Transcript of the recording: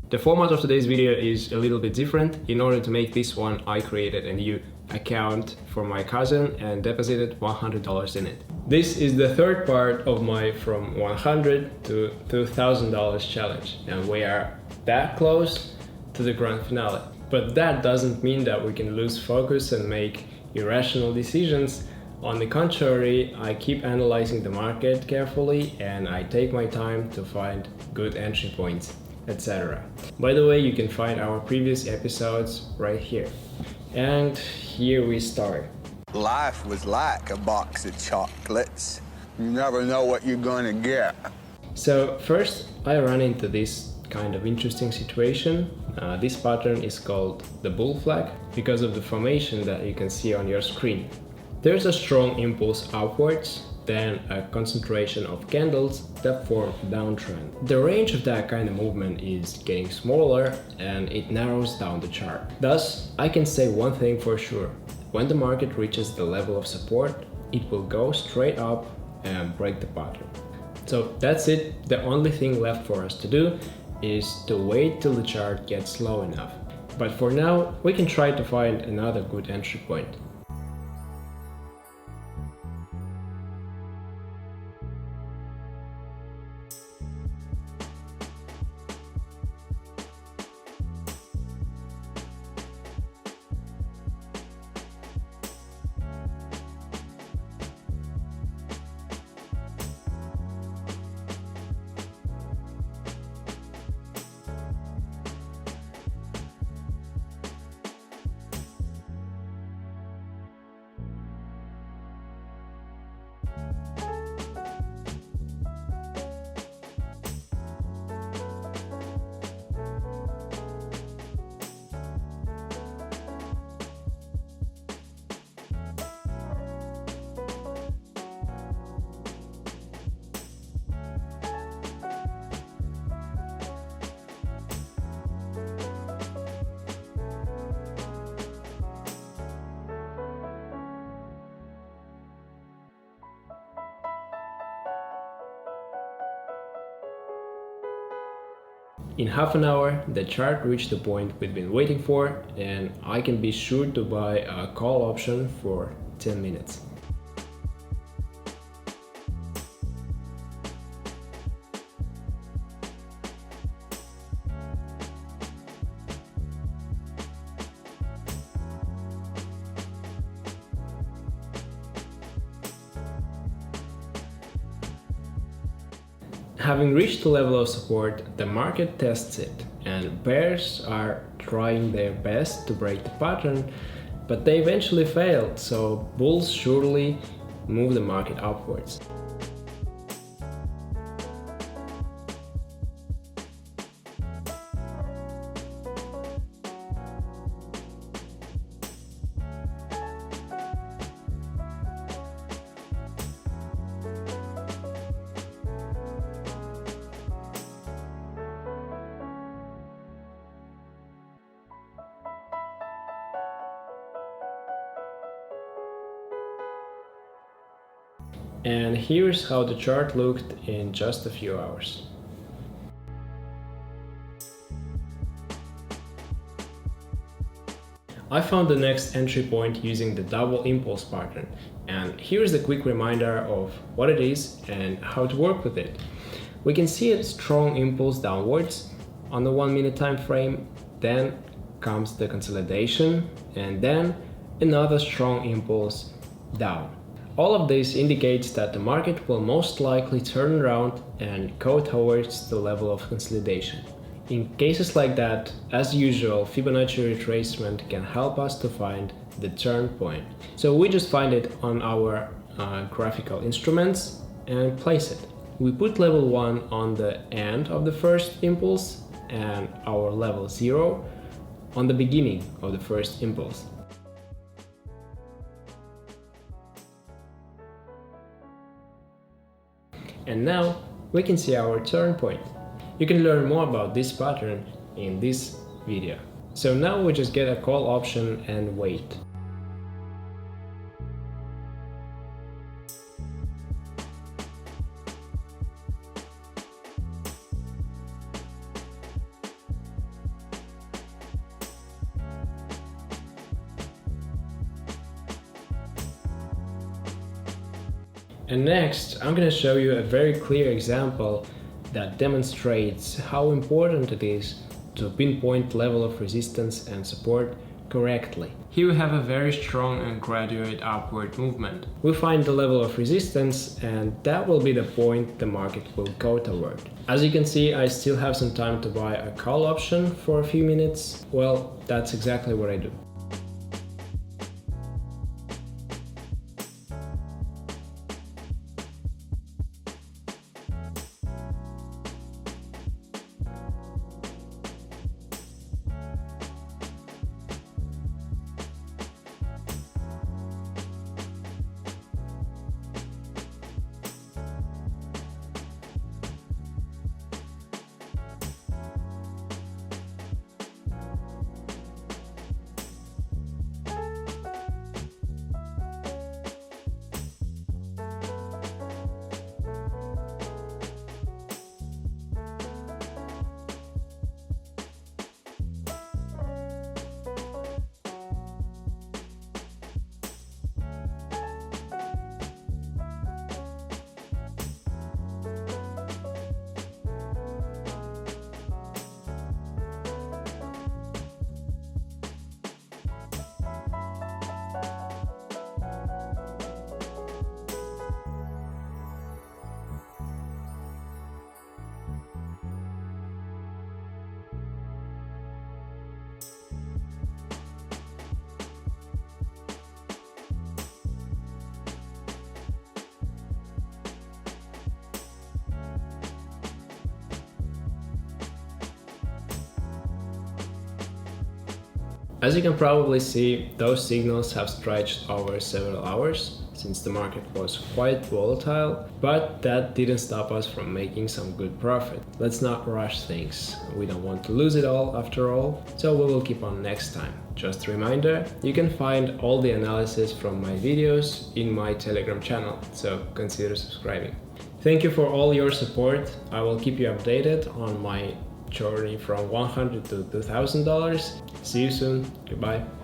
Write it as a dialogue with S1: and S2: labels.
S1: The format of today's video is a little bit different. In order to make this one, I created a new account for my cousin and deposited $100 in it. This is the third part of my from $100 to $2,000 challenge, and we are that close to the grand finale. But that doesn't mean that we can lose focus and make irrational decisions. On the contrary, I keep analyzing the market carefully and I take my time to find good entry points, etc. By the way, you can find our previous episodes right here. And here we start.
S2: Life was like a box of chocolates. You never know what you're gonna get.
S1: So first, I ran into this kind of interesting situation. This pattern is called the bull flag because of the formation that you can see on your screen. There's a strong impulse upwards, then a concentration of candles that form a downtrend. The range of that kind of movement is getting smaller and it narrows down the chart. Thus, I can say one thing for sure. When the market reaches the level of support, it will go straight up and break the pattern. So that's it. The only thing left for us to do is to wait till the chart gets low enough. But for now, we can try to find another good entry point. In half an hour, the chart reached the point we've been waiting for, and I can be sure to buy a call option for 10 minutes. Having reached the level of support, the market tests it, and bears are trying their best to break the pattern, but they eventually failed, so bulls surely move the market upwards. And here's how the chart looked in just a few hours. I found the next entry point using the double impulse pattern, and here's a quick reminder of what it is and how to work with it. We can see a strong impulse downwards on the 1 minute time frame, then comes the consolidation, and then another strong impulse down. All of this indicates that the market will most likely turn around and go towards the level of consolidation. In cases like that, as usual, Fibonacci retracement can help us to find the turn point. So we just find it on our graphical instruments and place it. We put level 1 on the end of the first impulse and our level 0 on the beginning of the first impulse. And now we can see our turn point. You can learn more about this pattern in this video. So now we just get a call option and wait. And next, I'm going to show you a very clear example that demonstrates how important it is to pinpoint level of resistance and support correctly. Here we have a very strong and graduate upward movement. We find the level of resistance, and that will be the point the market will go toward. As you can see, I still have some time to buy a call option for a few minutes. Well, that's exactly what I do. As you can probably see, those signals have stretched over several hours since the market was quite volatile, but that didn't stop us from making some good profit. Let's not rush things. We don't want to lose it all after all, so we will keep on next time. Just a reminder, you can find all the analysis from my videos in my Telegram channel, so consider subscribing. Thank you for all your support. I will keep you updated on my journey from $100 to $2,000. See you soon. Goodbye.